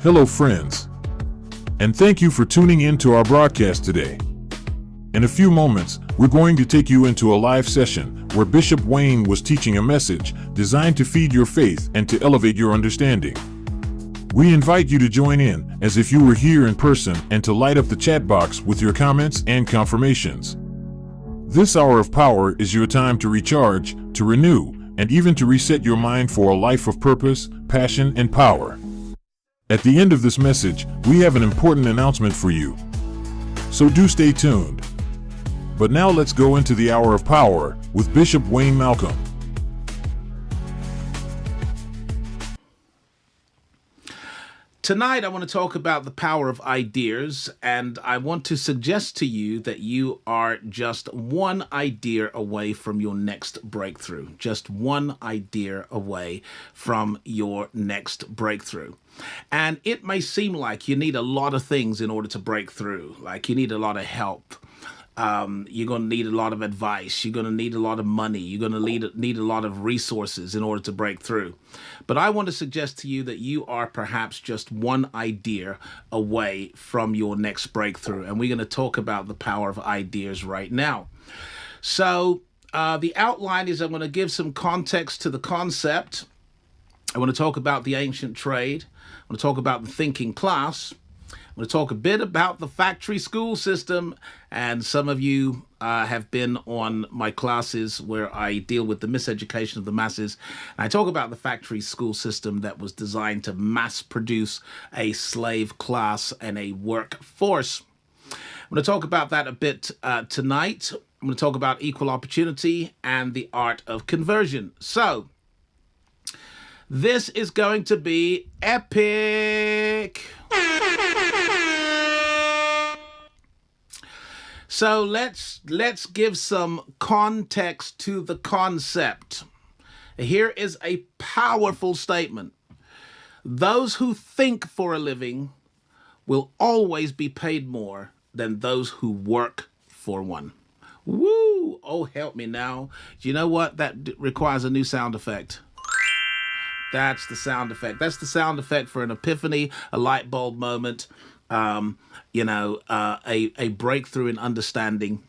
Hello, friends, and thank you for tuning in to our broadcast today. In a few moments, we're going to take you into a live session where Bishop Wayne was teaching a message designed to feed your faith and to elevate your understanding. We invite you to join in as if you were here in person and to light up the chat box with your comments and confirmations. This hour of power is your time to recharge, to renew, and even to reset your mind for a life of purpose, passion, and power. At the end of this message, we have an important announcement for you. So do stay tuned. But now let's go into the hour of power with Bishop Wayne Malcolm. Tonight, I want to talk about the power of ideas, and I want to suggest to you that you are just one idea away from your next breakthrough. Just one idea away from your next breakthrough. And it may seem like you need a lot of things in order to break through, like you need a lot of help. You're going to need a lot of advice. You're going to need a lot of money. You're going to need a lot of resources in order to break through. But I want to suggest to you that you are perhaps just one idea away from your next breakthrough. And we're going to talk about the power of ideas right now. So the outline is I'm going to give some context to the concept. I want to talk about the ancient trade. I want to talk about the thinking class. I'm going to talk a bit about the factory school system, and some of you have been on my classes where I deal with the miseducation of the masses. And I talk about the factory school system that was designed to mass produce a slave class and a workforce. I'm going to talk about that a bit tonight. I'm going to talk about equal opportunity and the art of conversion. So, this is going to be epic. So let's give some context to the concept. Here is a powerful statement. Those who think for a living will always be paid more than those who work for one. Woo! Oh, help me now. Do you know what? That requires a new sound effect. That's the sound effect. That's the sound effect for an epiphany, a light bulb moment, a breakthrough in understanding.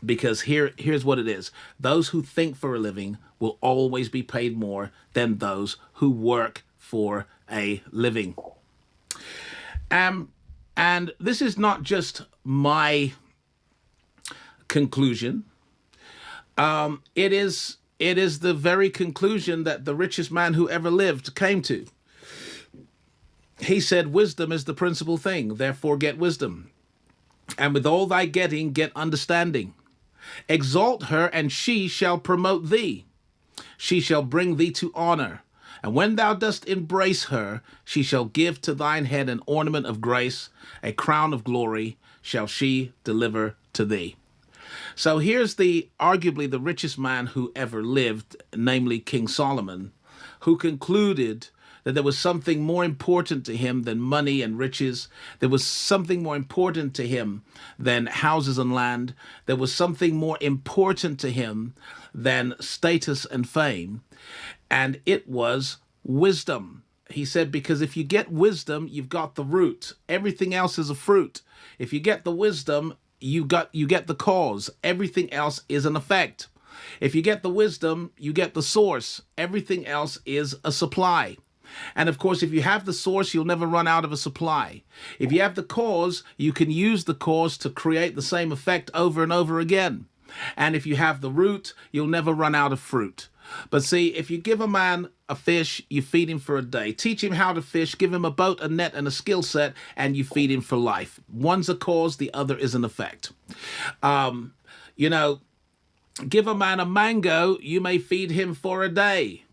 Because here's what it is. Those who think for a living will always be paid more than those who work for a living. And this is not just my conclusion. It is the very conclusion that the richest man who ever lived came to. He said, wisdom is the principal thing, therefore get wisdom. And with all thy getting, get understanding. Exalt her, and she shall promote thee. She shall bring thee to honor. And when thou dost embrace her, she shall give to thine head an ornament of grace, a crown of glory shall she deliver to thee. So here's arguably the richest man who ever lived, namely King Solomon, who concluded that there was something more important to him than money and riches. There was something more important to him than houses and land. There was something more important to him than status and fame. And it was wisdom. He said, because if you get wisdom, you've got the root. Everything else is a fruit. If you get the wisdom, you get the cause. Everything else is an effect. If you get the wisdom, you get the source. Everything else is a supply. And of course, if you have the source, you'll never run out of a supply. If you have the cause, you can use the cause to create the same effect over and over again. And if you have the root, you'll never run out of fruit. But see, if you give a man a fish, you feed him for a day. Teach him how to fish, give him a boat, a net, and a skill set, and you feed him for life. One's a cause, the other is an effect. Give a man a mango, you may feed him for a day.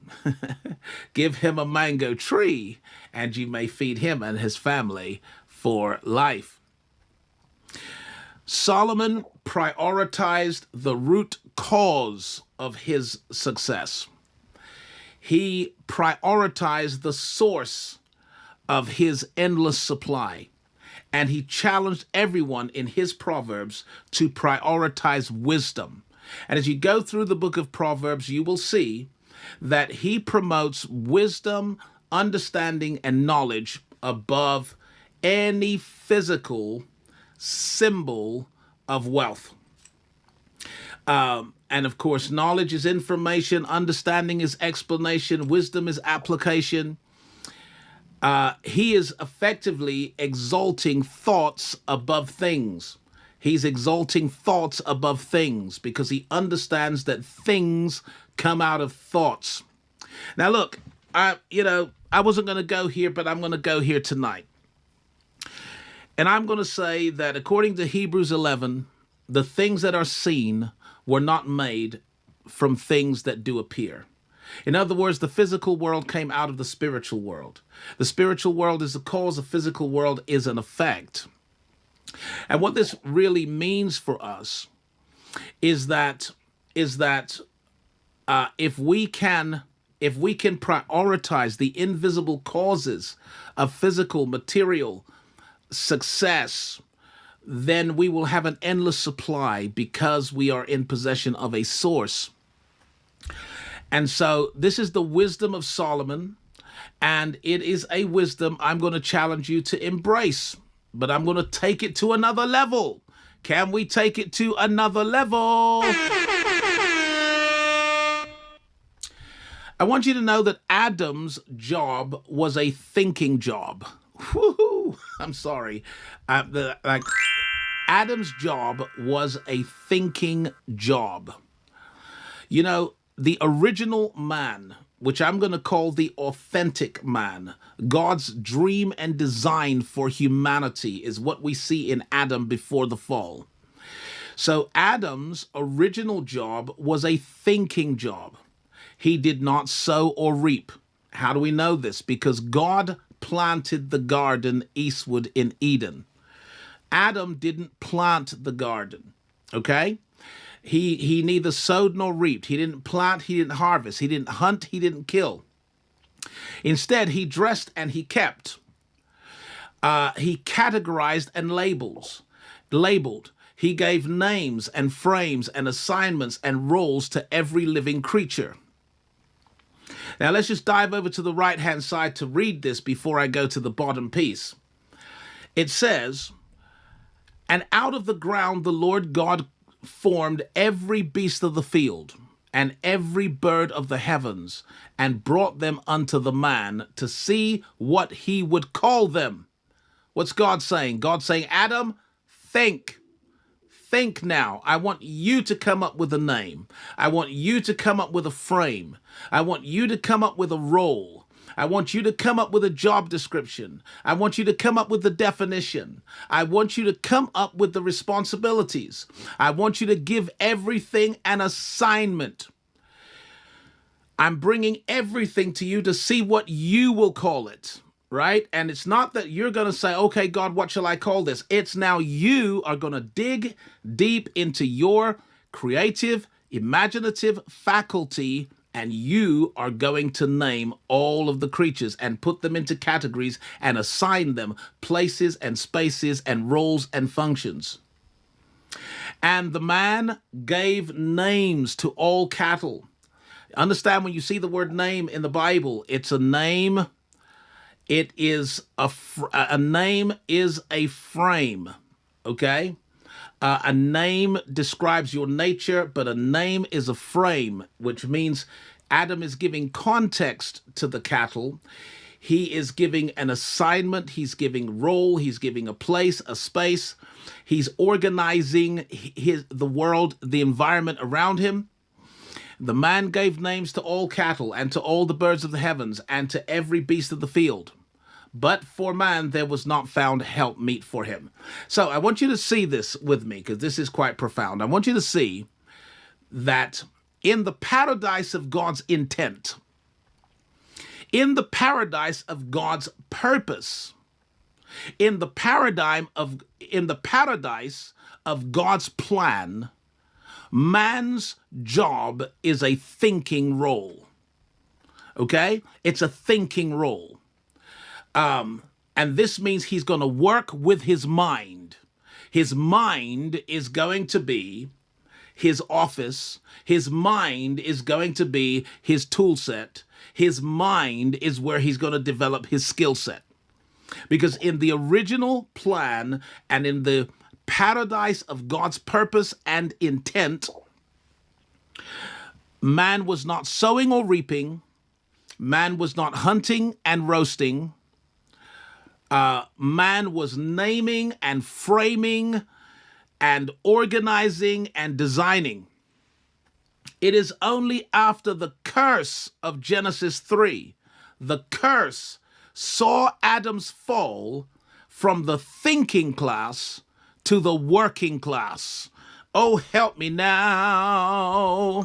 Give him a mango tree, and you may feed him and his family for life. Solomon prioritized the root cause of his success. He prioritized the source of his endless supply. And he challenged everyone in his Proverbs to prioritize wisdom. And as you go through the book of Proverbs, you will see that he promotes wisdom, understanding, and knowledge above any physical symbol of wealth. And of course, knowledge is information, understanding is explanation, wisdom is application. He is effectively exalting thoughts above things. He's exalting thoughts above things because he understands that things come out of thoughts. Now, look, I wasn't going to go here, but I'm going to go here tonight. And I'm going to say that according to Hebrews 11, the things that are seen were not made from things that do appear. In other words, the physical world came out of the spiritual world. The spiritual world is the cause, the physical world is an effect. And what this really means for us is that if we can prioritize the invisible causes of physical, material success, then we will have an endless supply because we are in possession of a source. And so this is the wisdom of Solomon, and it is a wisdom I'm going to challenge you to embrace, but I'm going to take it to another level. Can we take it to another level? I want you to know that Adam's job was a thinking job. Woohoo! I'm sorry. Adam's job was a thinking job. You know, the original man, which I'm going to call the authentic man, God's dream and design for humanity, is what we see in Adam before the fall. So Adam's original job was a thinking job. He did not sow or reap. How do we know this? Because God planted the garden eastward in Eden. Adam didn't plant the garden, okay? He neither sowed nor reaped. He didn't plant, he didn't harvest. He didn't hunt, he didn't kill. Instead, he dressed and he kept. He categorized and labeled. He gave names and frames and assignments and roles to every living creature. Now, let's just dive over to the right-hand side to read this before I go to the bottom piece. It says, "And out of the ground the Lord God formed every beast of the field and every bird of the heavens and brought them unto the man to see what he would call them." What's God saying? God's saying, Adam, think. Think now. I want you to come up with a name. I want you to come up with a frame. I want you to come up with a role. I want you to come up with a job description. I want you to come up with the definition. I want you to come up with the responsibilities. I want you to give everything an assignment. I'm bringing everything to you to see what you will call it, right? And it's not that you're going to say, okay, God, what shall I call this? It's now you are going to dig deep into your creative, imaginative faculty, and you are going to name all of the creatures and put them into categories and assign them places and spaces and roles and functions. And the man gave names to all cattle. Understand, when you see the word name in the Bible, it's a name. It is a name is a frame, okay? A name describes your nature, but a name is a frame, which means Adam is giving context to the cattle. He is giving an assignment. He's giving role. He's giving a place, a space. He's organizing the world, the environment around him. The man gave names to all cattle and to all the birds of the heavens and to every beast of the field. But for man, there was not found help meet for him. So I want you to see this with me, because this is quite profound. I want you to see that in the paradise of God's intent, in the paradise of God's purpose, in the paradise of God's plan, man's job is a thinking role. Okay? It's a thinking role. And this means he's going to work with his mind. His mind is going to be his office. His mind is going to be his tool set. His mind is where he's going to develop his skill set. Because in the original plan and in the paradise of God's purpose and intent, man was not sowing or reaping, man was not hunting and roasting, man was naming and framing and organizing and designing. It is only after the curse of Genesis 3, the curse saw Adam's fall from the thinking class to the working class. Oh, help me now.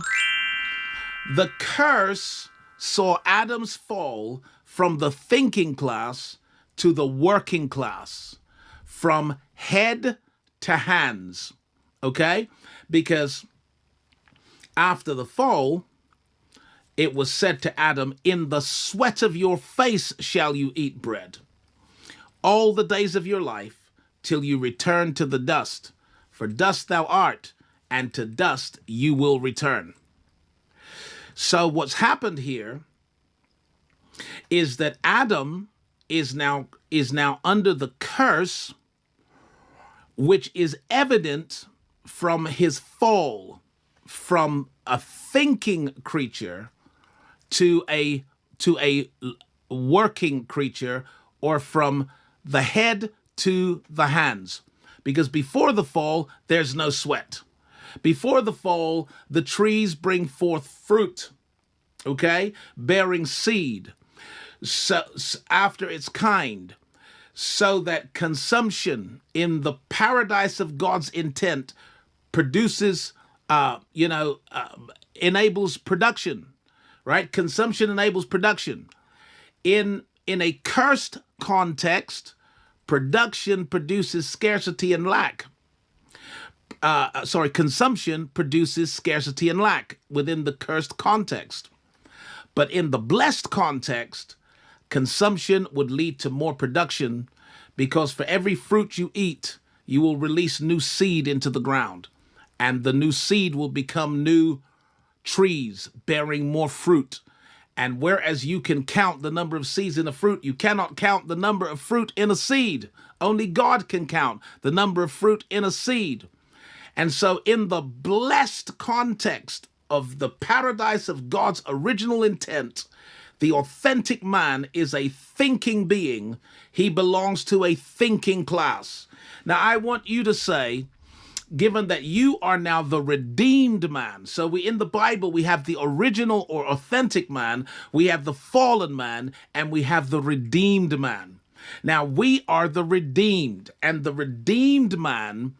The curse saw Adam's fall from the thinking class to the working class, from head to hands, okay? Because after the fall, it was said to Adam, in the sweat of your face shall you eat bread, all the days of your life, till you return to the dust. For dust thou art, and to dust you will return. So what's happened here is that Adam is now under the curse, which is evident from his fall from a thinking creature to a working creature, or from the head to the hands. Because before the fall, there's no sweat. Before the fall, the trees bring forth fruit, okay, bearing seed, so after its kind, so that consumption in the paradise of God's intent produces, enables production, right? Consumption enables production. In a cursed context, production produces scarcity and lack. Consumption produces scarcity and lack within the cursed context. But in the blessed context, consumption would lead to more production, because for every fruit you eat, you will release new seed into the ground. And the new seed will become new trees bearing more fruit. And whereas you can count the number of seeds in a fruit, you cannot count the number of fruit in a seed. Only God can count the number of fruit in a seed. And so in the blessed context of the paradise of God's original intent, the authentic man is a thinking being. He belongs to a thinking class. Now, I want you to say, given that you are now the redeemed man. So in the Bible, we have the original or authentic man, we have the fallen man, and we have the redeemed man. Now, we are the redeemed, and the redeemed man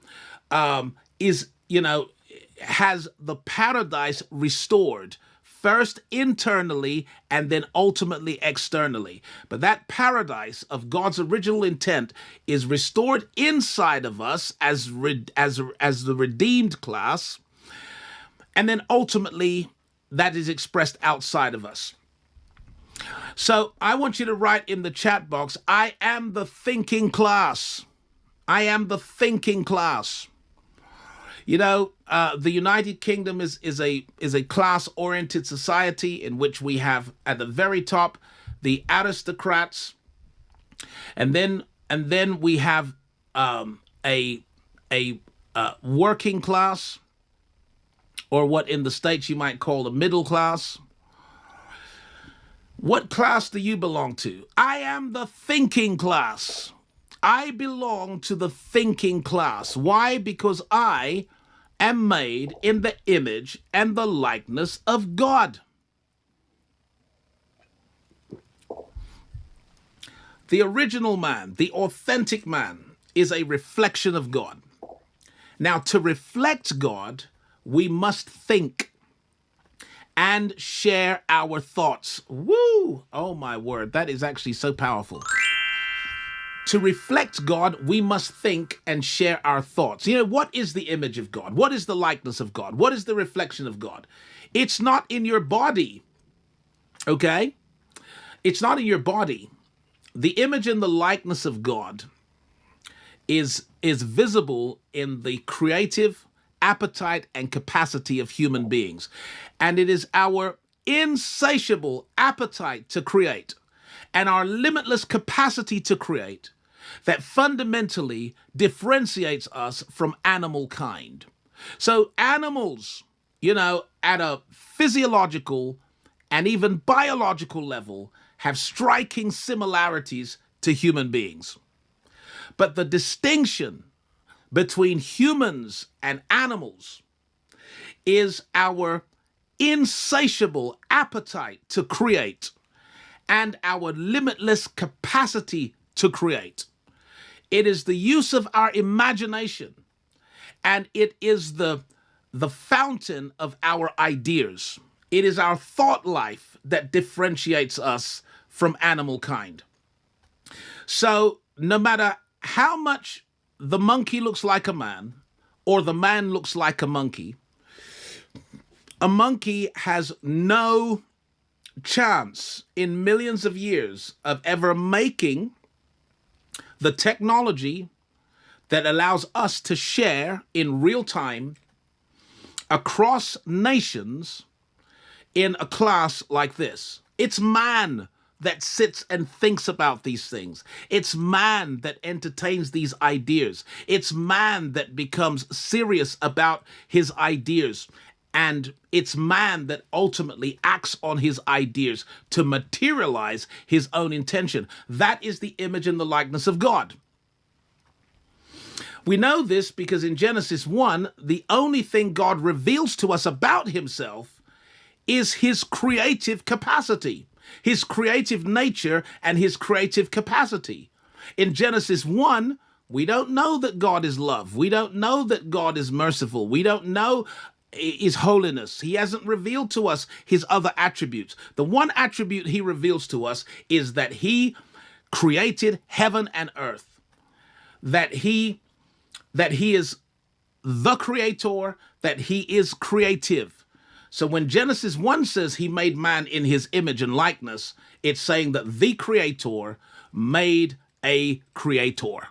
has the paradise restored, first internally and then ultimately externally. But that paradise of God's original intent is restored inside of us as the redeemed class, and then ultimately that is expressed outside of us. So I want you to write in the chat box, I am the thinking class. I am the thinking class. You know, the United Kingdom is a class-oriented society in which we have at the very top the aristocrats, and then we have a working class, or what in the States you might call the middle class. What class do you belong to? I am the thinking class. I belong to the thinking class. Why? Because I am made in the image and the likeness of God. The original man, the authentic man, is a reflection of God. Now, to reflect God, we must think and share our thoughts. Woo! Oh my word, that is actually so powerful. To reflect God, we must think and share our thoughts. You know, what is the image of God? What is the likeness of God? What is the reflection of God? It's not in your body, okay? It's not in your body. The image and the likeness of God is visible in the creative appetite and capacity of human beings. And it is our insatiable appetite to create and our limitless capacity to create that fundamentally differentiates us from animal kind. So animals, at a physiological and even biological level, have striking similarities to human beings. But the distinction between humans and animals is our insatiable appetite to create and our limitless capacity to create. It is the use of our imagination, and it is the fountain of our ideas. It is our thought life that differentiates us from animal kind. So no matter how much the monkey looks like a man or the man looks like a monkey has no chance in millions of years of ever making the technology that allows us to share in real time across nations in a class like this. It's man that sits and thinks about these things. It's man that entertains these ideas. It's man that becomes serious about his ideas. And it's man that ultimately acts on his ideas to materialize his own intention. That is the image and the likeness of God. We know this because in Genesis 1, the only thing God reveals to us about himself is his creative capacity, his creative nature, and his creative capacity. In Genesis 1, we don't know that God is love. We don't know that God is merciful. We don't know his holiness. He hasn't revealed to us his other attributes. The one attribute he reveals to us is that he created heaven and earth, that he is the creator, that he is creative. So when Genesis 1 says he made man in his image and likeness, it's saying that the creator made a creator.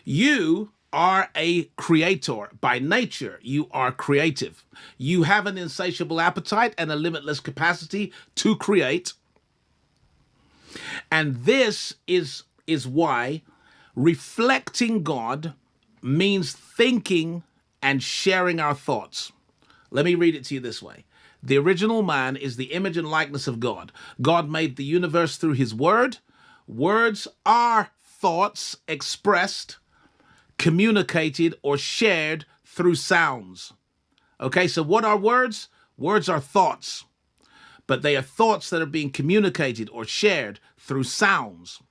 You are a creator. By nature, you are creative. You have an insatiable appetite and a limitless capacity to create. And this is why reflecting God means thinking and sharing our thoughts. Let me read it to you this way. The original man is the image and likeness of God. God made the universe through his word. Words are thoughts expressed, communicated, or shared through sounds. Okay, so what are words? Words are thoughts, but they are thoughts that are being communicated or shared through sounds.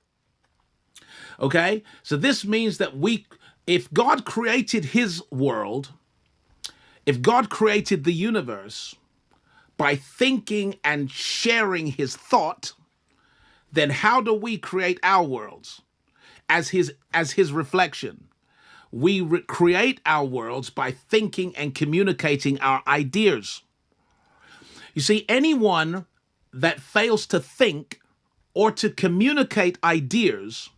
Okay, so this means that if God created his world, if God created the universe by thinking and sharing his thought, then how do we create our worlds as his reflection? We create our worlds by thinking and communicating our ideas. You see, anyone that fails to think or to communicate ideas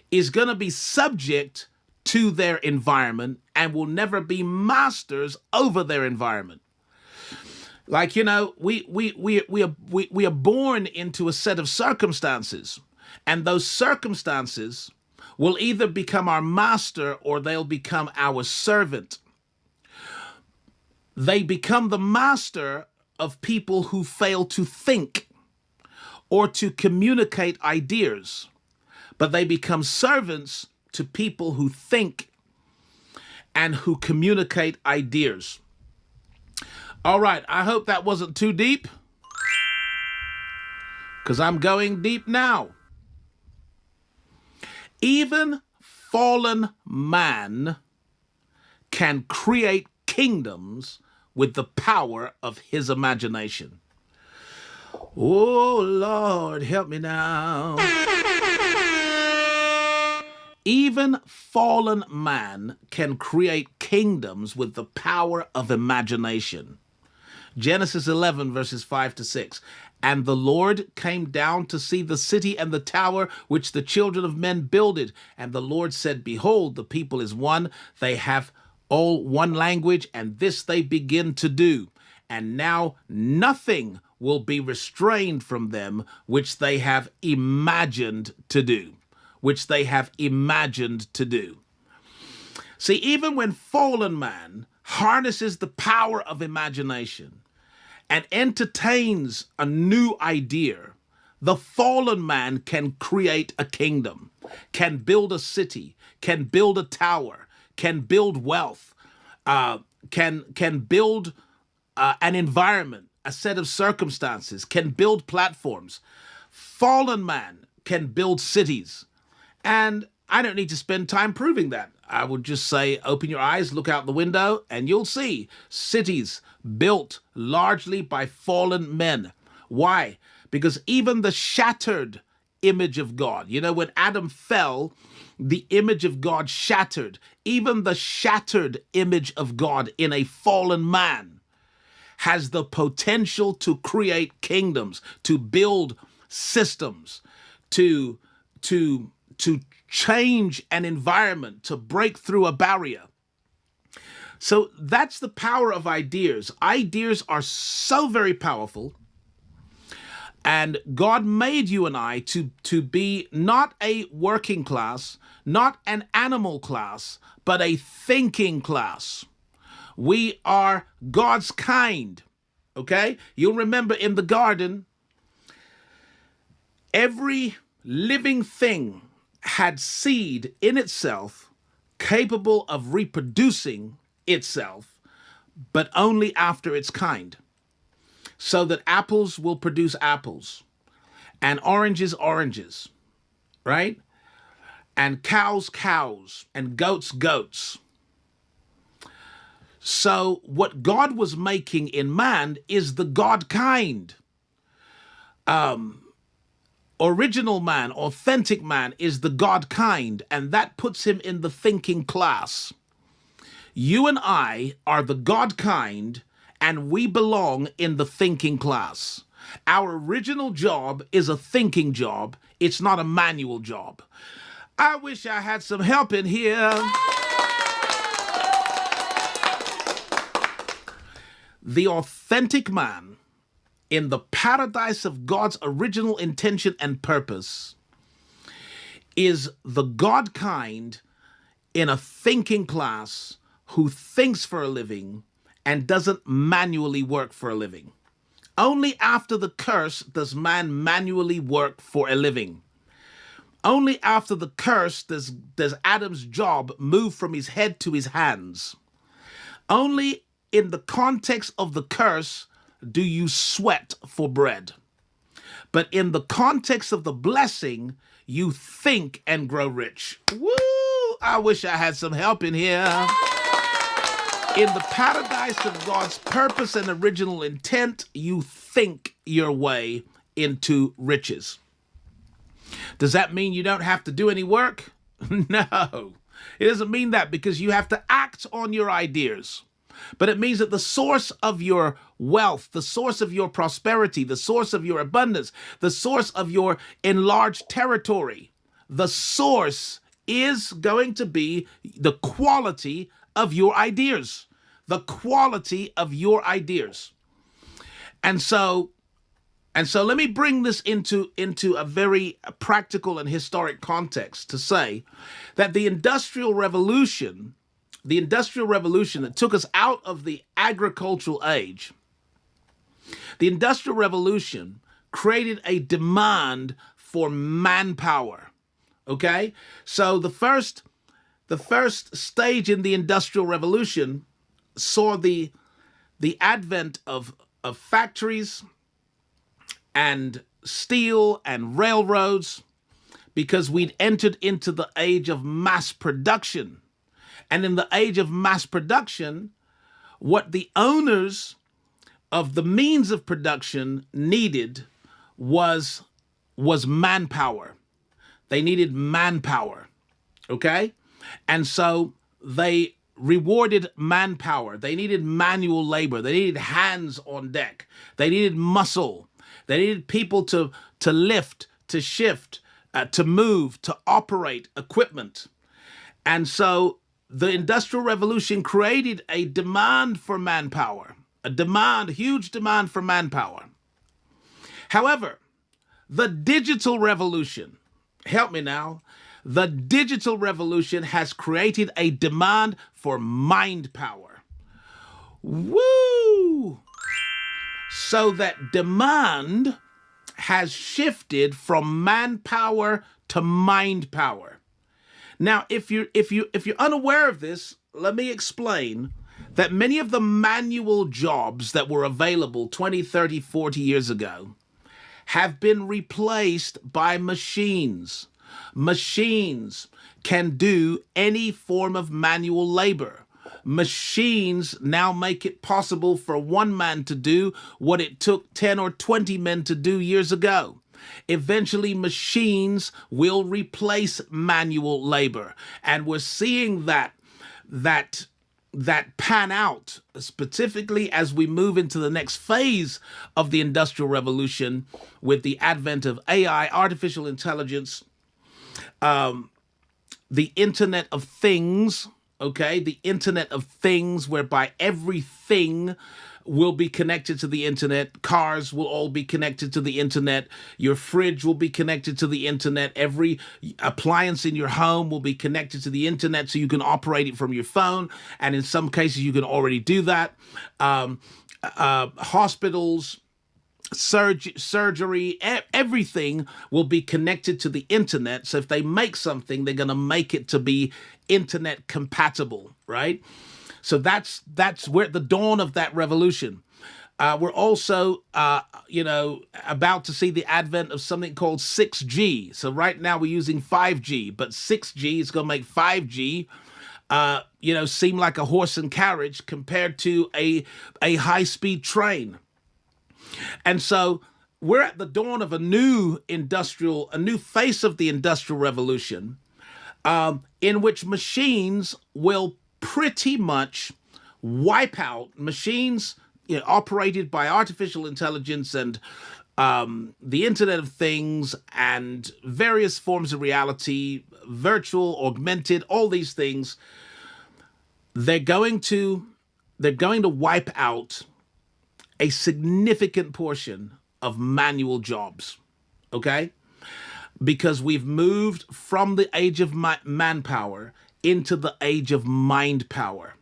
is going to be subject to their environment and will never be masters over their environment. Like, we are born into a set of circumstances, and those circumstances will either become our master or they'll become our servant. They become the master of people who fail to think or to communicate ideas, but they become servants to people who think and who communicate ideas. All right, I hope that wasn't too deep, because I'm going deep now. Even fallen man can create kingdoms with the power of his imagination. Oh, Lord, help me now. Even fallen man can create kingdoms with the power of imagination. Genesis 11, verses 5-6. And the Lord came down to see the city and the tower which the children of men builded. And the Lord said, Behold, the people is one. They have all one language, and this they begin to do. And now nothing will be restrained from them which they have imagined to do. Which they have imagined to do. See, even when fallen man harnesses the power of imagination and entertains a new idea, the fallen man can create a kingdom, can build a city, can build a tower, can build wealth, can build an environment, a set of circumstances, can build platforms. Fallen man can build cities. And I don't need to spend time proving that. I would just say, open your eyes, look out the window, and you'll see cities built largely by fallen men. Why? Because even the shattered image of God, when Adam fell, the image of God shattered. Even the shattered image of God in a fallen man has the potential to create kingdoms, to build systems, to change an environment, to break through a barrier. So that's the power of ideas. Ideas are so very powerful. And God made you and I to be not a working class, not an animal class, but a thinking class. We are God's kind, okay? You'll remember in the garden, every living thing had seed in itself capable of reproducing itself, but only after its kind. So that apples will produce apples, and oranges, oranges, right? And cows, cows, and goats, goats. So what God was making in man is the God kind. Original man, authentic man is the God kind, and that puts him in the thinking class. You and I are the God kind, and we belong in the thinking class. Our original job is a thinking job. It's not a manual job. I wish I had some help in here. The authentic man in the paradise of God's original intention and purpose is the God kind in a thinking class who thinks for a living and doesn't manually work for a living. Only after the curse does man manually work for a living. Only after the curse does Adam's job move from his head to his hands. Only in the context of the curse do you sweat for bread. But in the context of the blessing, you think and grow rich. Woo! I wish I had some help in here. In the paradise of God's purpose and original intent, you think your way into riches. Does that mean you don't have to do any work? No. It doesn't mean that, because you have to act on your ideas. But it means that the source of your wealth, the source of your prosperity, the source of your abundance, the source of your enlarged territory, the source is going to be the quality of your ideas. The quality of your ideas. And so let me bring this into a very practical and historic context to say that the Industrial Revolution that took us out of the agricultural age, the Industrial Revolution created a demand for manpower. Okay? So the first stage in the Industrial Revolution saw the advent of factories and steel and railroads, because we'd entered into the age of mass production. And in the age of mass production, what the owners of the means of production needed was manpower. They needed manpower, okay? And so they rewarded manpower. They needed manual labor. They needed hands on deck. They needed muscle. They needed people to lift, to shift, to move, to operate equipment. And so the Industrial Revolution created a demand for manpower, a huge demand for manpower, However, the digital revolution, help me now, the digital revolution has created a demand for mind power. Woo! So that demand has shifted from manpower to mind power. Now, if you're unaware of this, let me explain that many of the manual jobs that were available 20, 30, 40 years ago have been replaced by machines. Machines can do any form of manual labor. Machines now make it possible for one man to do what it took 10 or 20 men to do years ago. Eventually, machines will replace manual labor. And we're seeing that pan out, specifically as we move into the next phase of the Industrial Revolution with the advent of AI, artificial intelligence, the Internet of Things, okay? The Internet of Things, whereby everything will be connected to the internet. Cars will all be connected to the internet. Your fridge will be connected to the internet. Every appliance in your home will be connected to the internet so you can operate it from your phone. And in some cases, you can already do that. Hospitals, surgery, everything will be connected to the internet. So if they make something, they're going to make it to be internet compatible, right? So that's where the dawn of that revolution. We're also, about to see the advent of something called 6G. So right now we're using 5G, but 6G is going to make 5G, seem like a horse and carriage compared to a high-speed train. And so we're at the dawn of a new face of the Industrial Revolution, in which machines will pretty much wipe out machines operated by artificial intelligence and the Internet of Things and various forms of reality, virtual, augmented, all these things. They're going to wipe out a significant portion of manual jobs, okay? Because we've moved from the age of manpower into the age of mind power.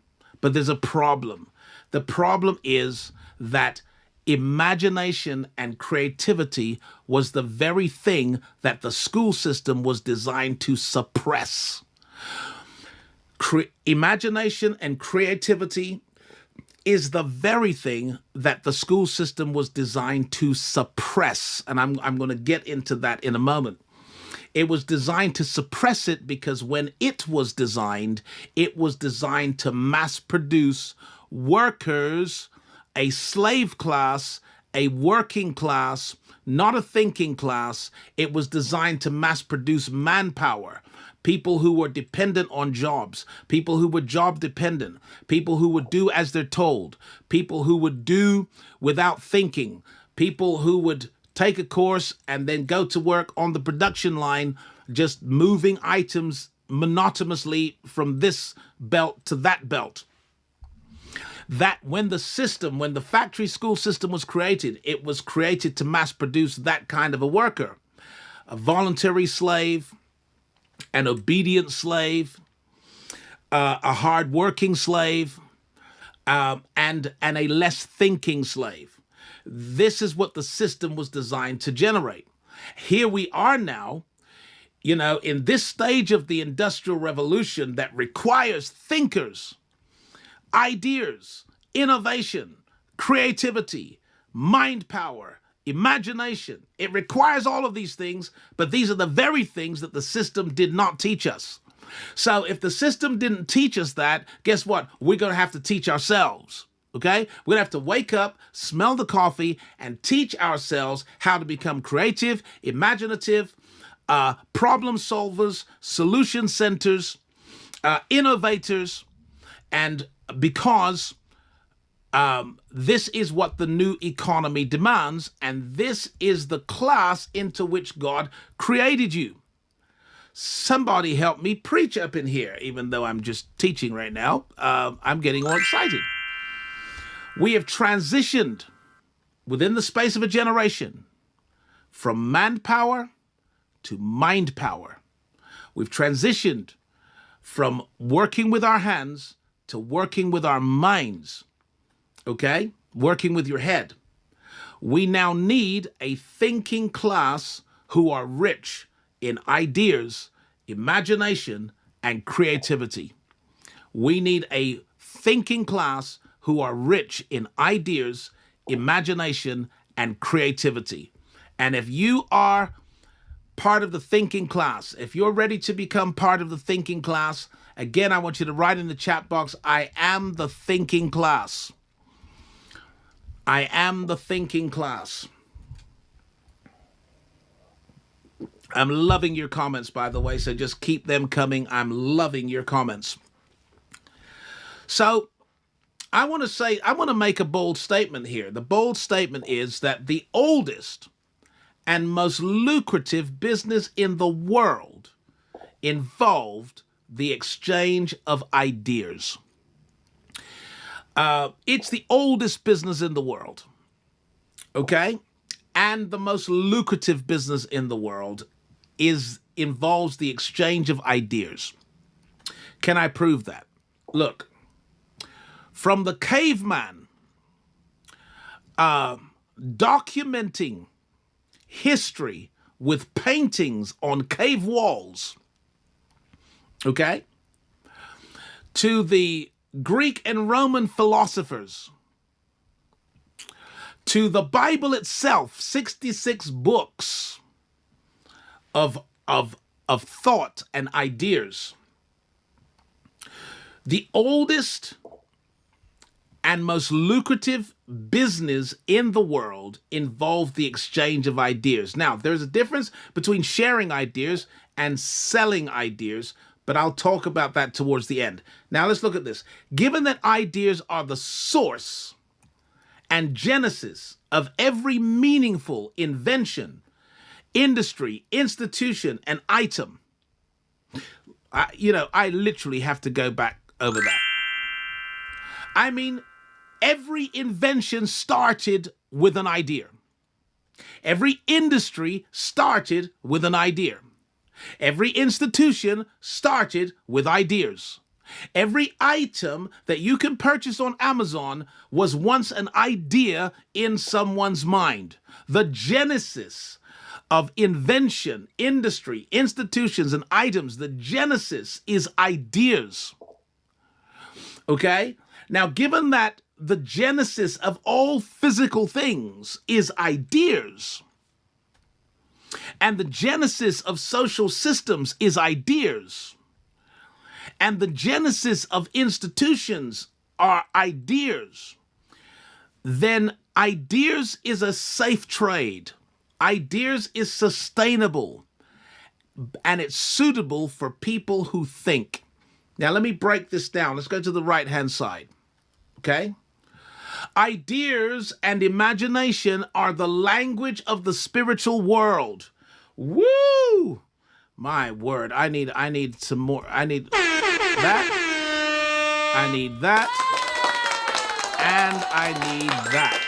But there's a problem. The problem is that imagination and creativity was the very thing that the school system was designed to suppress. Imagination and creativity is the very thing that the school system was designed to suppress. And I'm going to get into that in a moment. It was designed to suppress it because when it was designed to mass produce workers, a slave class, a working class, not a thinking class. It was designed to mass produce manpower, people who were dependent on jobs, people who were job dependent, people who would do as they're told, people who would do without thinking, people who would take a course and then go to work on the production line, just moving items monotonously from this belt to that belt. That when the factory school system was created, it was created to mass produce that kind of a worker, a voluntary slave, an obedient slave, a hard-working slave, and a less thinking slave. This is what the system was designed to generate. Here we are now, in this stage of the Industrial Revolution that requires thinkers, ideas, innovation, creativity, mind power, imagination. It requires all of these things, but these are the very things that the system did not teach us. So if the system didn't teach us that, guess what? We're going to have to teach ourselves. Okay? We're going to have to wake up, smell the coffee, and teach ourselves how to become creative, imaginative, problem solvers, solution centers, innovators, and because this is what the new economy demands, and this is the class into which God created you. Somebody help me preach up in here, even though I'm just teaching right now. I'm getting all excited. We have transitioned within the space of a generation from manpower to mind power. We've transitioned from working with our hands to working with our minds, okay? Working with your head. We now need a thinking class who are rich in ideas, imagination, and creativity. We need a thinking class who are rich in ideas, imagination, and creativity. And if you are part of the thinking class, if you're ready to become part of the thinking class, again, I want you to write in the chat box, I am the thinking class. I am the thinking class. I'm loving your comments, by the way, so just keep them coming. I'm loving your comments. So I want to make a bold statement here. The bold statement is that the oldest and most lucrative business in the world involved the exchange of ideas. It's the oldest business in the world, okay? And the most lucrative business in the world involves the exchange of ideas. Can I prove that? Look, from the caveman documenting history with paintings on cave walls, okay, to the Greek and Roman philosophers, to the Bible itself, 66 books of thought and ideas. The oldest and most lucrative business in the world involved the exchange of ideas. Now, there's a difference between sharing ideas and selling ideas, but I'll talk about that towards the end. Now, let's look at this. Given that ideas are the source and genesis of every meaningful invention, industry, institution, and item, I literally have to go back over that. I mean, every invention started with an idea. Every industry started with an idea. Every institution started with ideas. Every item that you can purchase on Amazon was once an idea in someone's mind. The genesis of invention, industry, institutions, and items, the genesis is ideas. Okay? Now, given that the genesis of all physical things is ideas, and the genesis of social systems is ideas, and the genesis of institutions are ideas, then ideas is a safe trade. Ideas is sustainable, and it's suitable for people who think. Now, let me break this down. Let's go to the right-hand side, okay? Ideas and imagination are the language of the spiritual world. Woo! My word, I need some more. I need that. I need that. And I need that.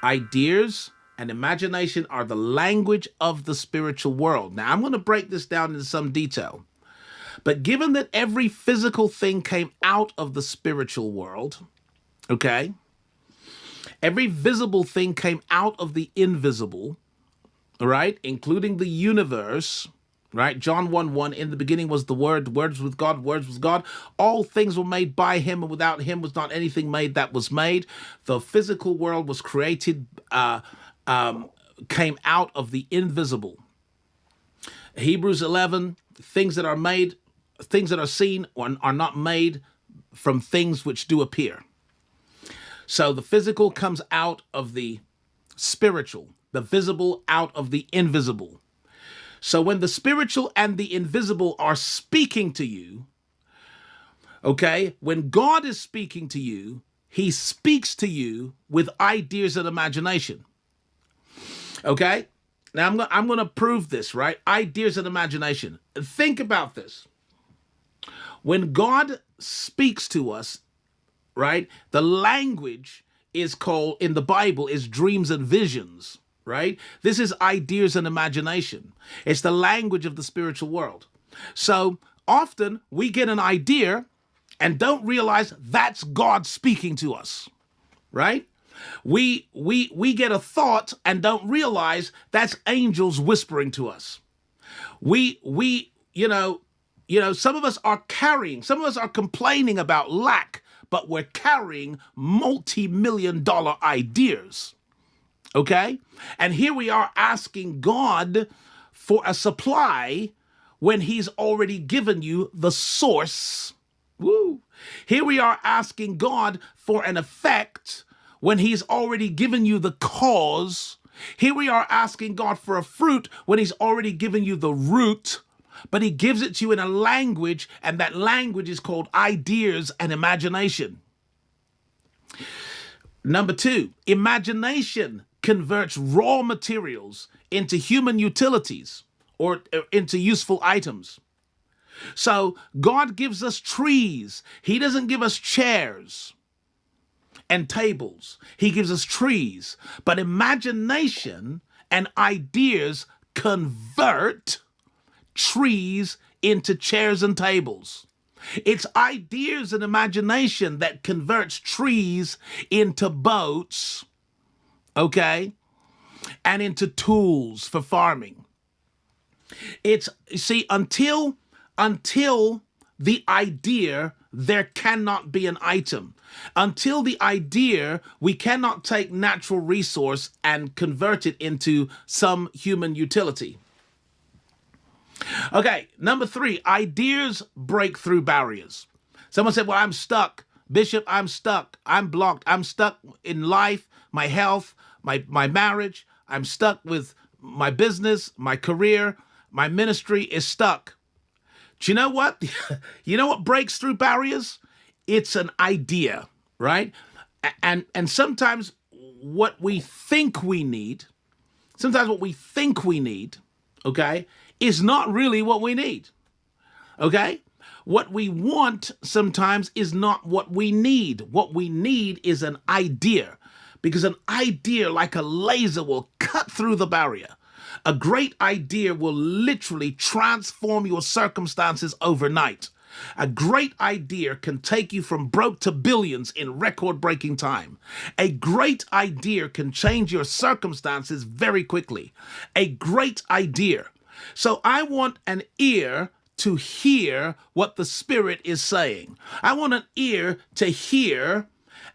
Ideas and imagination are the language of the spiritual world. Now, I'm going to break this down into some detail. But given that every physical thing came out of the spiritual world, okay, every visible thing came out of the invisible, right, including the universe, right? John 1:1, in the beginning was the Word, the Word was with God, Word was God. All things were made by him, and without him was not anything made that was made. The physical world was created, came out of the invisible. Hebrews 11, things that are made, things that are seen are not made from things which do appear. So the physical comes out of the spiritual, the visible out of the invisible. So when the spiritual and the invisible are speaking to you, okay, when God is speaking to you, he speaks to you with ideas and imagination. Okay? Now I'm going to prove this, right? Ideas and imagination. Think about this. When God speaks to us, right, the language is called, in the Bible, is dreams and visions. right? This is ideas and imagination. It's the language of the spiritual world. So often we get an idea and don't realize that's God speaking to us, right? We get a thought and don't realize that's angels whispering to us. Some of us are complaining about lack, but we're carrying multi-million-dollar ideas. Okay? And here we are asking God for a supply when he's already given you the source. Woo. Here we are asking God for an effect when he's already given you the cause. Here we are asking God for a fruit when he's already given you the root, but he gives it to you in a language, and that language is called ideas and imagination. Number 2, imagination converts raw materials into human utilities or into useful items. So God gives us trees. He doesn't give us chairs and tables. He gives us trees. But imagination and ideas convert trees into chairs and tables. It's ideas and imagination that converts trees into boats, okay, and into tools for farming. Until the idea, there cannot be an item. Until the idea, we cannot take natural resource and convert it into some human utility. Okay, number 3, ideas break through barriers. Someone said, well, I'm stuck. Bishop, I'm stuck. I'm blocked. I'm stuck in life, my health, my marriage. I'm stuck with my business, my career, my ministry is stuck. Do you know what? You know what breaks through barriers? It's an idea, right? And sometimes what we think we need, okay, is not really what we need, okay? What we want sometimes is not what we need. What we need is an idea, because an idea like a laser will cut through the barrier. A great idea will literally transform your circumstances overnight. A great idea can take you from broke to billions in record-breaking time. A great idea can change your circumstances very quickly. A great idea. So I want an ear to hear what the Spirit is saying. I want an ear to hear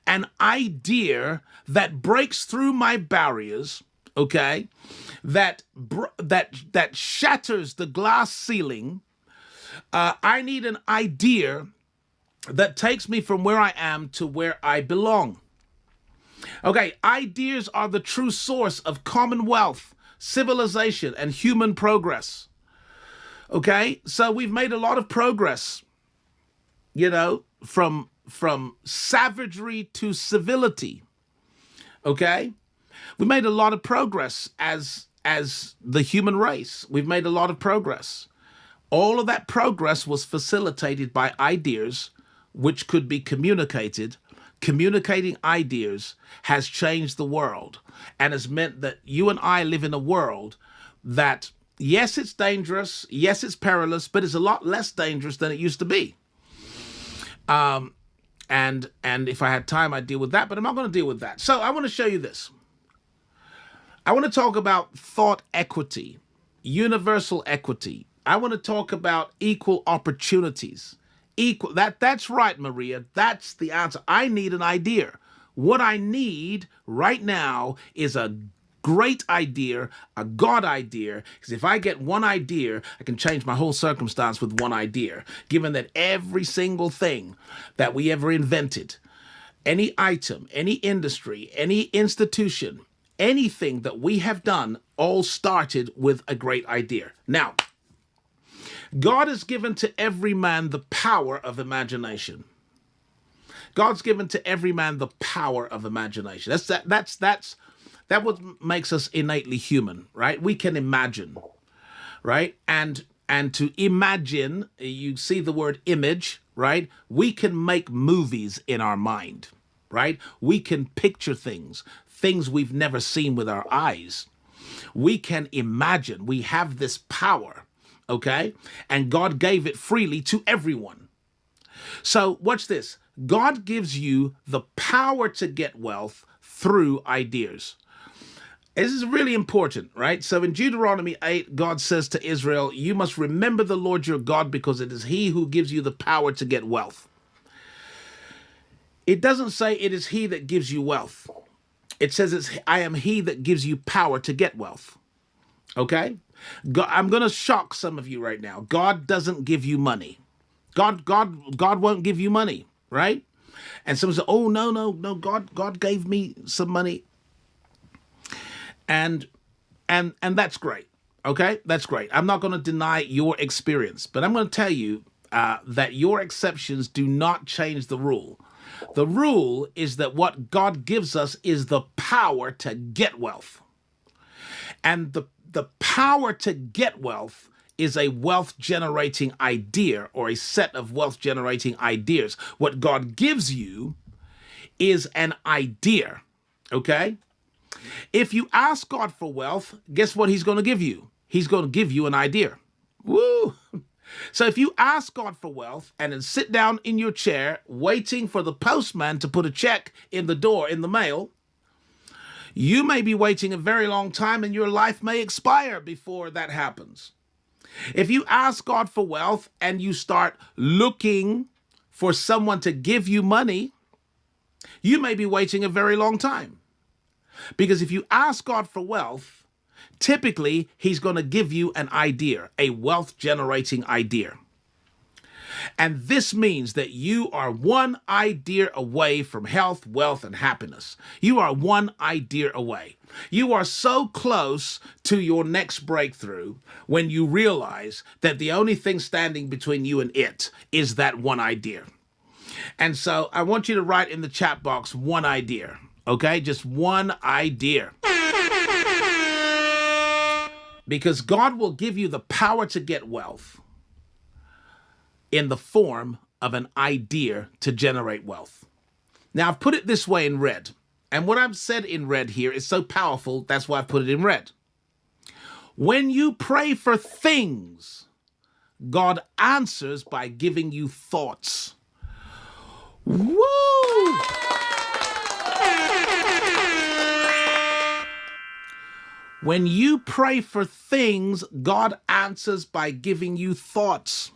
an idea that breaks through my barriers, okay, that shatters the glass ceiling. I need an idea that takes me from where I am to where I belong. Okay, ideas are the true source of commonwealth, civilization, and human progress. Okay, so we've made a lot of progress, from savagery to civility. Okay, we made a lot of progress as the human race. We've made a lot of progress. All of that progress was facilitated by ideas which could be communicated. Communicating ideas has changed the world and has meant that you and I live in a world that, yes, it's dangerous, yes, it's perilous, but it's a lot less dangerous than it used to be. And if I had time, I'd deal with that, but I'm not going to deal with that. So I want to show you this. I want to talk about thought equity, universal equity. I want to talk about equal opportunities. That's right, Maria. That's the answer. I need an idea. What I need right now is a great idea, a God idea, because if I get one idea, I can change my whole circumstance with one idea, given that every single thing that we ever invented, any item, any industry, any institution, anything that we have done all started with a great idea. Now, God has given to every man the power of imagination. God's given to every man the power of imagination. That's what makes us innately human, right? We can imagine, right? And to imagine, you see the word image, right? We can make movies in our mind, right? We can picture things we've never seen with our eyes. We can imagine. We have this power, okay? And God gave it freely to everyone. So watch this. God gives you the power to get wealth through ideas. This is really important, right? So in Deuteronomy 8, God says to Israel, you must remember the Lord your God because it is he who gives you the power to get wealth. It doesn't say it is he that gives you wealth. It says I am he that gives you power to get wealth. Okay? I'm going to shock some of you right now. God doesn't give you money. God won't give you money, right? And someone says, oh, no, God gave me some money. And that's great. Okay? That's great. I'm not going to deny your experience, but I'm going to tell you that your exceptions do not change the rule. The rule is that what God gives us is the power to get wealth. And the power to get wealth is a wealth-generating idea or a set of wealth-generating ideas. What God gives you is an idea, okay? If you ask God for wealth, guess what he's going to give you? He's going to give you an idea. Woo! So if you ask God for wealth and then sit down in your chair waiting for the postman to put a check in the door in the mail, you may be waiting a very long time and your life may expire before that happens. If you ask God for wealth and you start looking for someone to give you money, you may be waiting a very long time. Because if you ask God for wealth, typically he's going to give you an idea, a wealth-generating idea. And this means that you are one idea away from health, wealth, and happiness. You are one idea away. You are so close to your next breakthrough when you realize that the only thing standing between you and it is that one idea. And so I want you to write in the chat box one idea, okay? Just one idea. Because God will give you the power to get wealth in the form of an idea to generate wealth. Now, I've put it this way in red. And what I've said in red here is so powerful, that's why I've put it in red. When you pray for things, God answers by giving you thoughts. Woo! When you pray for things, God answers by giving you thoughts.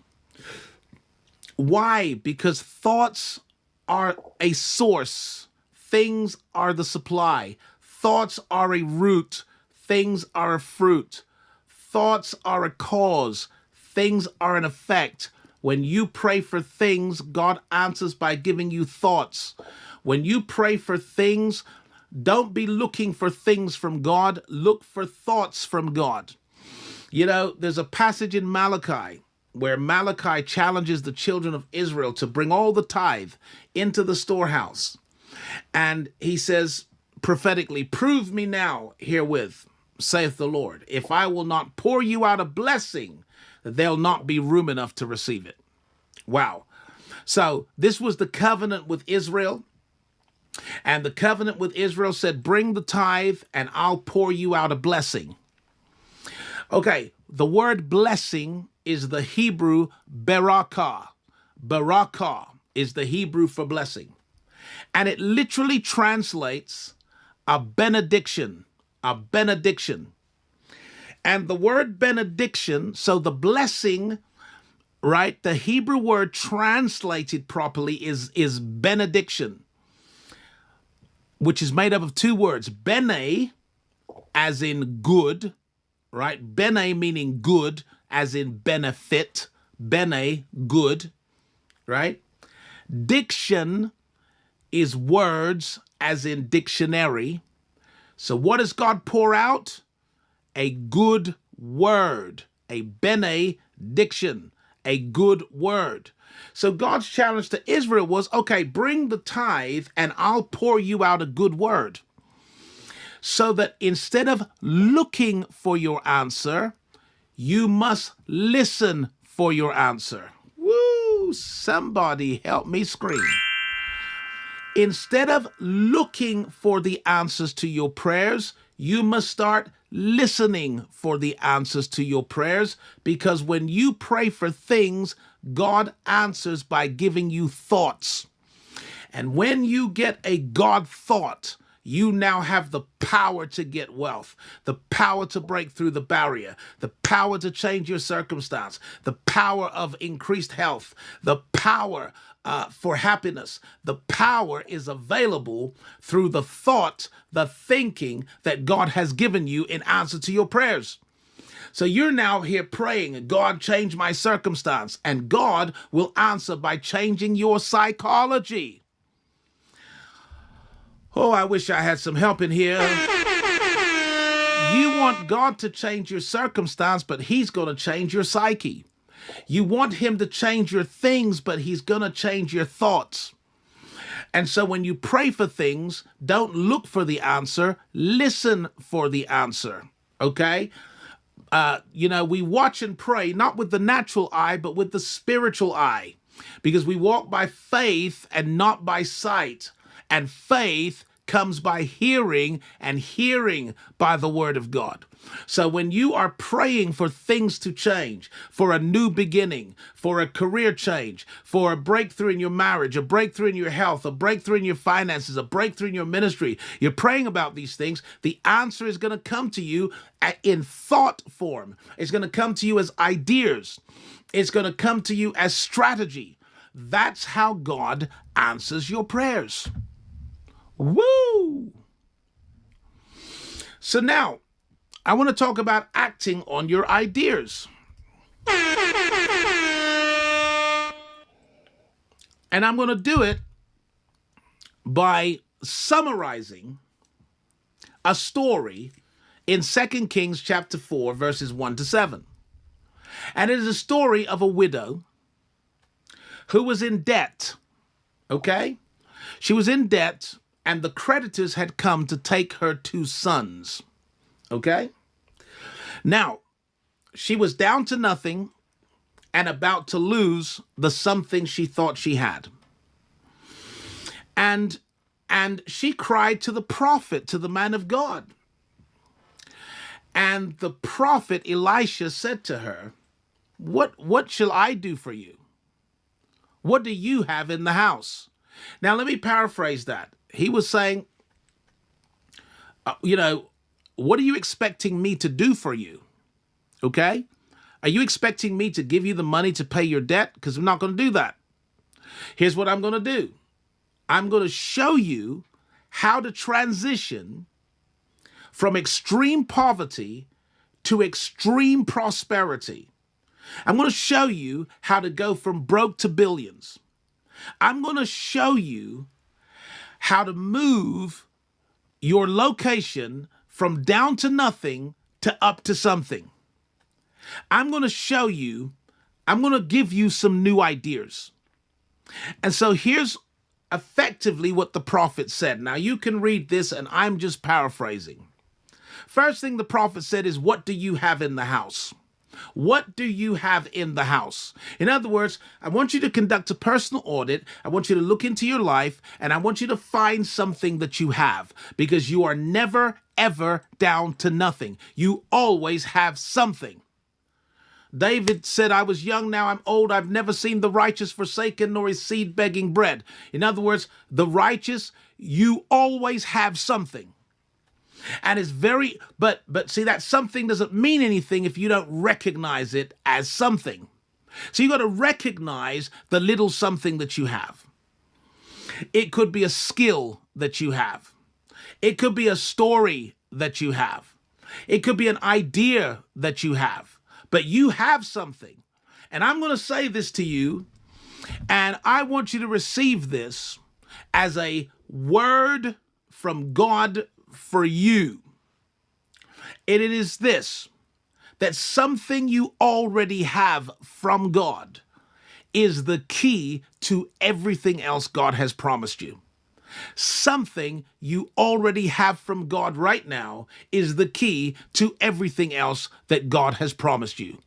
Why? Because thoughts are a source. Things are the supply. Thoughts are a root. Things are a fruit. Thoughts are a cause. Things are an effect. When you pray for things, God answers by giving you thoughts. When you pray for things, don't be looking for things from God. Look for thoughts from God. You know, there's a passage in Malachi where Malachi challenges the children of Israel to bring all the tithe into the storehouse. And he says prophetically, prove me now herewith, saith the Lord, if I will not pour you out a blessing, there'll not be room enough to receive it. Wow. So this was the covenant with Israel. And the covenant with Israel said, bring the tithe and I'll pour you out a blessing. Okay, the word blessing is the Hebrew barakah. Barakah is the Hebrew for blessing. And it literally translates a benediction, a benediction. And the word benediction, so the blessing, right, the Hebrew word translated properly is benediction, which is made up of two words, bene, as in good, right? Bene meaning good, as in benefit, bene, good, right? Diction is words, as in dictionary. So what does God pour out? A good word, a benediction, a good word. So God's challenge to Israel was, okay, bring the tithe and I'll pour you out a good word. So that instead of looking for your answer, you must listen for your answer. Woo! Somebody help me scream. Instead of looking for the answers to your prayers, you must start listening for the answers to your prayers, because when you pray for things, God answers by giving you thoughts. And when you get a God thought, you now have the power to get wealth, the power to break through the barrier, the power to change your circumstance, the power of increased health, the power for happiness. The power is available through the thought, the thinking that God has given you in answer to your prayers. So you're now here praying, God, change my circumstance, and God will answer by changing your psychology. Oh, I wish I had some help in here. You want God to change your circumstance, but he's going to change your psyche. You want him to change your things, but he's going to change your thoughts. And so when you pray for things, don't look for the answer, listen for the answer, okay? We watch and pray, not with the natural eye, but with the spiritual eye, because we walk by faith and not by sight. And faith comes by hearing, and hearing by the word of God. So when you are praying for things to change, for a new beginning, for a career change, for a breakthrough in your marriage, a breakthrough in your health, a breakthrough in your finances, a breakthrough in your ministry, you're praying about these things, the answer is going to come to you in thought form. It's going to come to you as ideas. It's going to come to you as strategy. That's how God answers your prayers. Woo! So now, I want to talk about acting on your ideas. And I'm going to do it by summarizing a story in 2 Kings chapter 4, verses 1 to 7. And it is a story of a widow who was in debt, okay? She was in debt, and the creditors had come to take her 2 sons, okay? Now, she was down to nothing and about to lose the something she thought she had. And she cried to the prophet, to the man of God. And the prophet Elisha said to her, What shall I do for you? What do you have in the house? Now, let me paraphrase that. He was saying, what are you expecting me to do for you? Okay? Are you expecting me to give you the money to pay your debt? Because I'm not going to do that. Here's what I'm going to do. I'm going to show you how to transition from extreme poverty to extreme prosperity. I'm going to show you how to go from broke to billions. I'm going to show you how to move your location from down to nothing to up to something. I'm going to show you, I'm going to give you some new ideas. And so here's effectively what the prophet said. Now you can read this and I'm just paraphrasing. First thing the prophet said is, what do you have in the house? What do you have in the house? In other words, I want you to conduct a personal audit. I want you to look into your life, and I want you to find something that you have, because you are never, ever down to nothing. You always have something. David said, I was young, now I'm old. I've never seen the righteous forsaken, nor his seed begging bread. In other words, the righteous, you always have something. And it's but see, that something doesn't mean anything if you don't recognize it as something. So you got to recognize the little something that you have. It could be a skill that you have. It could be a story that you have. It could be an idea that you have, but you have something. And I'm going to say this to you, and I want you to receive this as a word from God for you. And it is this, that something you already have from God is the key to everything else God has promised you. Something you already have from God right now is the key to everything else that God has promised you.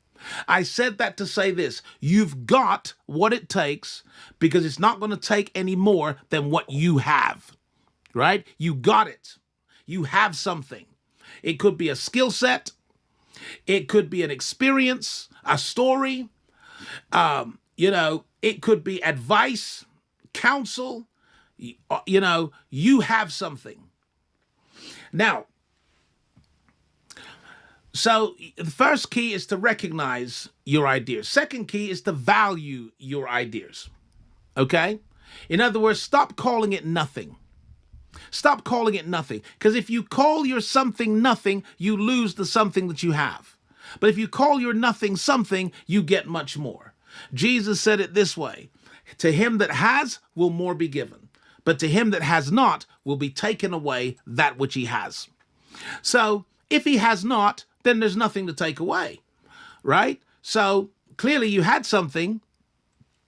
I said that to say this: you've got what it takes, because it's not going to take any more than what you have, right? You got it. You have something. It could be a skill set. It could be an experience, a story. It could be advice, counsel. You have something. Now, so the first key is to recognize your ideas. Second key is to value your ideas. Okay? In other words, stop calling it nothing. Stop calling it nothing. Because if you call your something nothing, you lose the something that you have. But if you call your nothing something, you get much more. Jesus said it this way: to him that has will more be given, but to him that has not will be taken away that which he has. So if he has not, then there's nothing to take away, right? So clearly you had something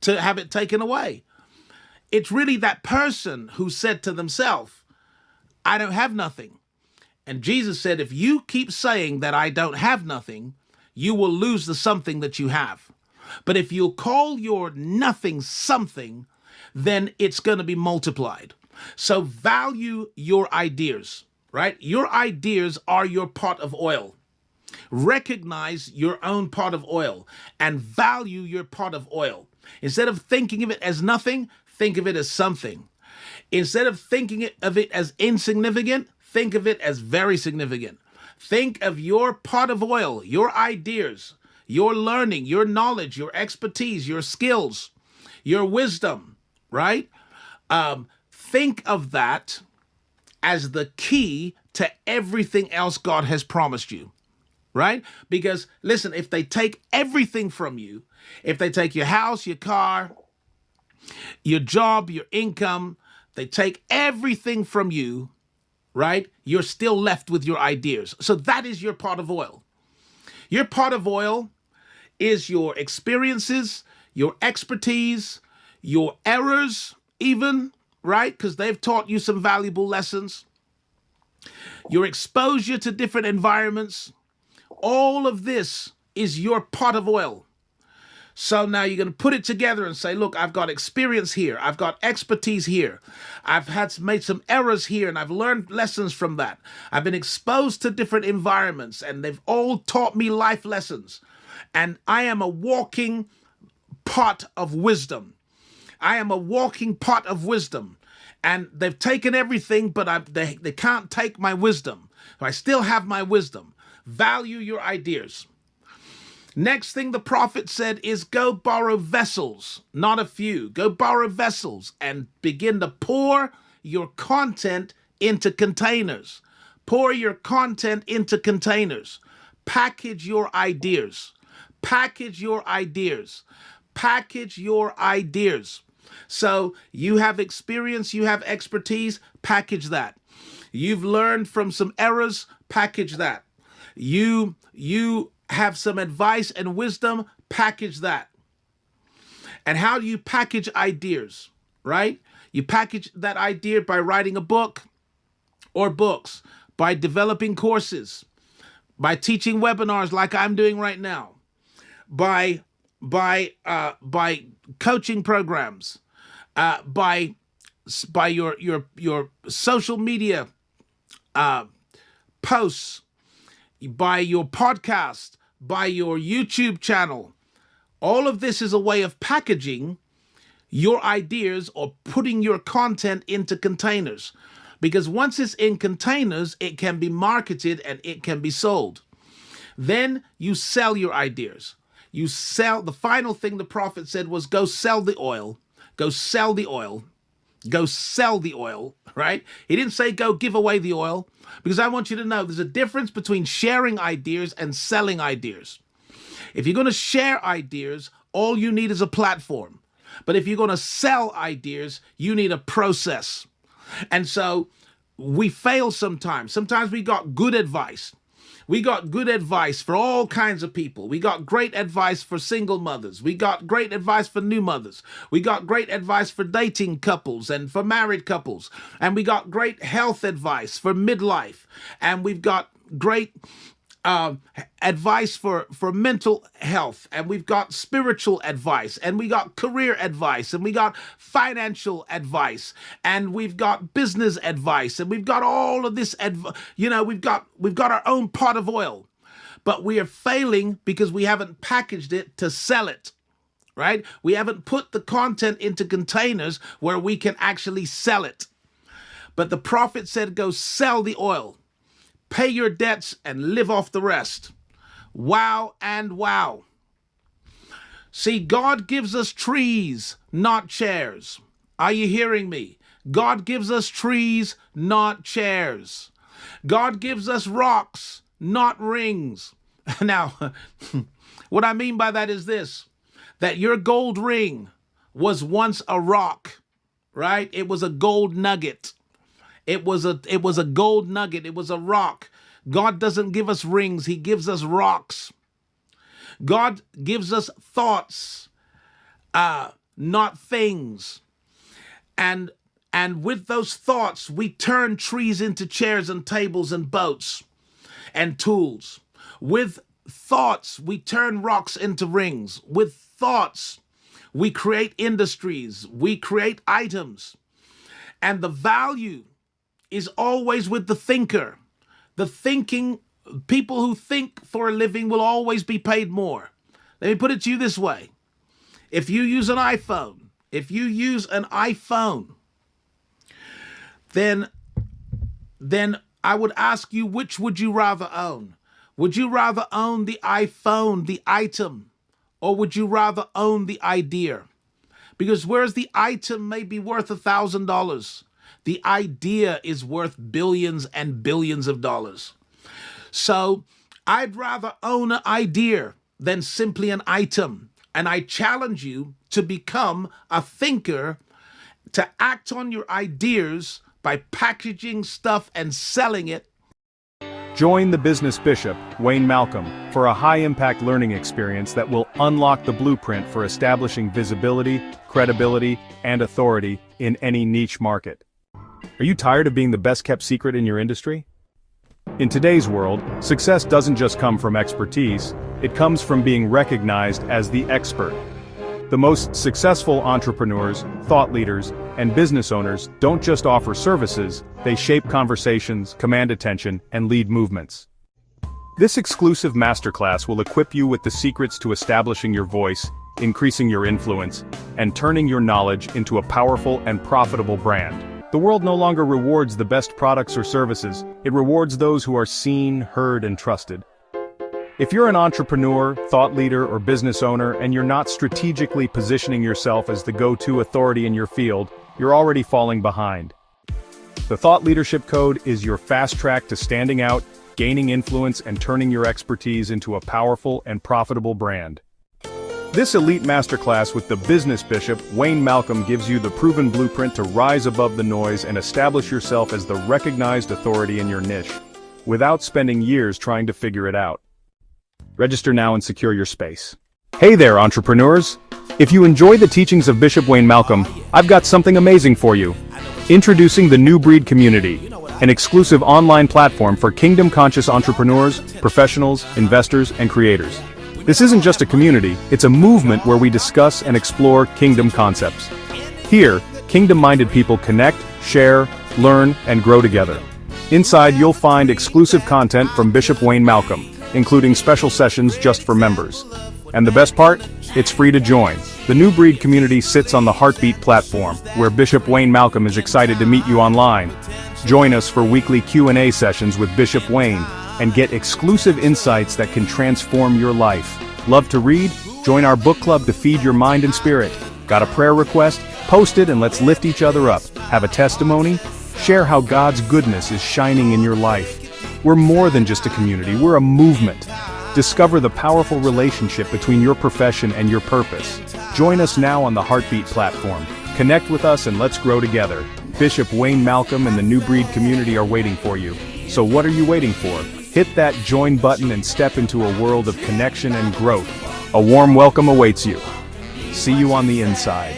to have it taken away. It's really that person who said to themselves, I don't have nothing. And Jesus said, if you keep saying that I don't have nothing, you will lose the something that you have. But if you call your nothing something, then it's going to be multiplied. So value your ideas, right? Your ideas are your pot of oil. Recognize your own pot of oil and value your pot of oil. Instead of thinking of it as nothing, think of it as something. Instead of thinking of it as insignificant, think of it as very significant. Think of your pot of oil, your ideas, your learning, your knowledge, your expertise, your skills, your wisdom, right? Think of that as the key to everything else God has promised you, right? Because listen, if they take everything from you, if they take your house, your car, your job, your income, they take everything from you, right? You're still left with your ideas. So that is your pot of oil. Your pot of oil is your experiences, your expertise, your errors even, right? Because they've taught you some valuable lessons. Your exposure to different environments. All of this is your pot of oil. So now you're going to put it together and say, look, I've got experience here. I've got expertise here. I've made some errors here, and I've learned lessons from that. I've been exposed to different environments, and they've all taught me life lessons. And I am a walking pot of wisdom. I am a walking pot of wisdom. And they've taken everything, but they can't take my wisdom. So I still have my wisdom. Value your ideas. Next thing the prophet said is go borrow vessels, not a few. Go borrow vessels and begin to pour your content into containers. Pour your content into containers. Package your ideas. Package your ideas. Package your ideas. So you have experience, you have expertise, package that. You've learned from some errors, package that. You have some advice and wisdom, package that. And how do you package ideas, right? You package that idea by writing a book or books, by developing courses, by teaching webinars like I'm doing right now, by coaching programs, by your social media posts, by your podcast, by your YouTube channel. All of this is a way of packaging your ideas or putting your content into containers. Because once it's in containers, it can be marketed and it can be sold. Then you sell your ideas. You sell. The final thing the prophet said was go sell the oil. Go sell the oil. Go sell the oil, right? He didn't say go give away the oil, because I want you to know there's a difference between sharing ideas and selling ideas. If you're going to share ideas, all you need is a platform. But if you're going to sell ideas, you need a process. And so we fail sometimes. Sometimes we got good advice. We got good advice for all kinds of people. We got great advice for single mothers. We got great advice for new mothers. We got great advice for dating couples and for married couples. And we got great health advice for midlife. And we've got great advice for mental health, and we've got spiritual advice, and we got career advice, and we got financial advice, and we've got business advice, and we've got all of this we've got our own pot of oil, but we are failing because we haven't packaged it to sell it. Right? We haven't put the content into containers where we can actually sell it. But the prophet said, go sell the oil, pay your debts, and live off the rest. Wow and wow. See, God gives us trees, not chairs. Are you hearing me? God gives us trees, not chairs. God gives us rocks, not rings. Now, what I mean by that is this, that your gold ring was once a rock, right? It was a gold nugget. It was a gold nugget. It was a rock. God doesn't give us rings. He gives us rocks. God gives us thoughts, not things. And with those thoughts, we turn trees into chairs and tables and boats and tools. With thoughts, we turn rocks into rings. With thoughts, we create industries. We create items. And the value is always with the thinker. The thinking, people who think for a living will always be paid more. Let me put it to you this way. If you use an iPhone, then I would ask you, which would you rather own? Would you rather own the iPhone, the item, or would you rather own the idea? Because whereas the item may be worth $1,000, the idea is worth billions and billions of dollars. So I'd rather own an idea than simply an item. And I challenge you to become a thinker, to act on your ideas by packaging stuff and selling it. Join the Business Bishop, Wayne Malcolm, for a high-impact learning experience that will unlock the blueprint for establishing visibility, credibility, and authority in any niche market. Are you tired of being the best-kept secret in your industry? In today's world, success doesn't just come from expertise, it comes from being recognized as the expert. The most successful entrepreneurs, thought leaders, and business owners don't just offer services, they shape conversations, command attention, and lead movements. This exclusive masterclass will equip you with the secrets to establishing your voice, increasing your influence, and turning your knowledge into a powerful and profitable brand. The world no longer rewards the best products or services, it rewards those who are seen, heard, and trusted. If you're an entrepreneur, thought leader, or business owner, and you're not strategically positioning yourself as the go-to authority in your field, you're already falling behind. The Thought Leadership Code is your fast track to standing out, gaining influence, and turning your expertise into a powerful and profitable brand. This elite masterclass with the Business Bishop, Wayne Malcolm, gives you the proven blueprint to rise above the noise and establish yourself as the recognized authority in your niche, without spending years trying to figure it out. Register now and secure your space. Hey there, entrepreneurs! If you enjoy the teachings of Bishop Wayne Malcolm, I've got something amazing for you. Introducing the New Breed Community, an exclusive online platform for kingdom-conscious entrepreneurs, professionals, investors, and creators. This isn't just a community, it's a movement where we discuss and explore kingdom concepts. Here, kingdom-minded people connect, share, learn, and grow together. Inside, you'll find exclusive content from Bishop Wayne Malcolm, including special sessions just for members. And the best part? It's free to join. The New Breed Community sits on the Heartbeat platform, where Bishop Wayne Malcolm is excited to meet you online. Join us for weekly Q&A sessions with Bishop Wayne, and get exclusive insights that can transform your life. Love to read? Join our book club to feed your mind and spirit. Got a prayer request? Post it and let's lift each other up. Have a testimony? Share how God's goodness is shining in your life. We're more than just a community, we're a movement. Discover the powerful relationship between your profession and your purpose. Join us now on the Heartbeat platform. Connect with us and let's grow together. Bishop Wayne Malcolm and the New Breed Community are waiting for you. So what are you waiting for? Hit that join button and step into a world of connection and growth. A warm welcome awaits you. See you on the inside.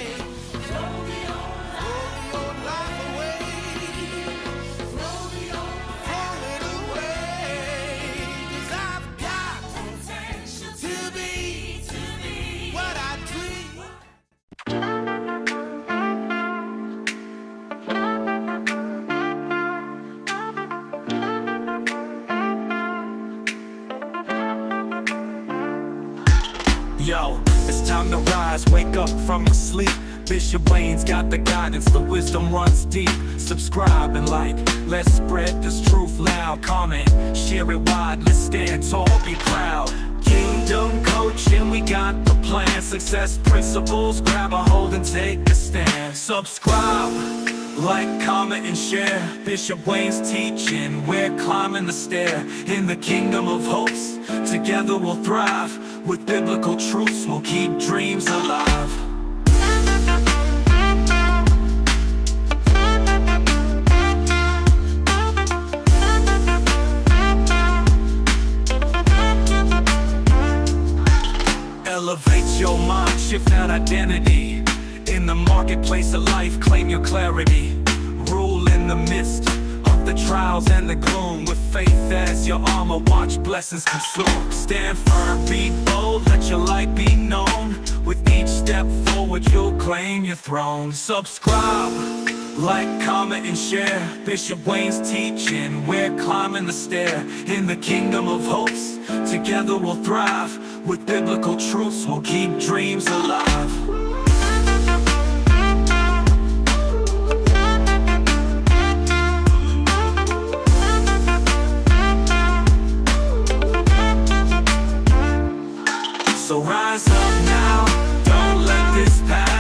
Yo, it's time to rise, wake up from your sleep. Bishop Wayne's got the guidance, the wisdom runs deep. Subscribe and like, let's spread this truth loud. Comment, share it wide, let's stand tall, be proud. Kingdom coaching, we got the plan. Success principles, grab a hold and take a stand. Subscribe, like, comment and share. Bishop Wayne's teaching, we're climbing the stair. In the kingdom of hopes, together we'll thrive. With biblical truths, we'll keep dreams alive. Elevate your mind, shift that identity. In the marketplace of life, claim your clarity. Rule in the midst of the trials and the gloom. With faith as your armor, watch blessings consume. Stand firm, be bold, let your light be known. With each step forward, you'll claim your throne. Subscribe, like, comment and share. Bishop Wayne's teaching, we're climbing the stair. In the kingdom of hopes, together we'll thrive. With biblical truths, we'll keep dreams alive. So rise up now, don't let this pass.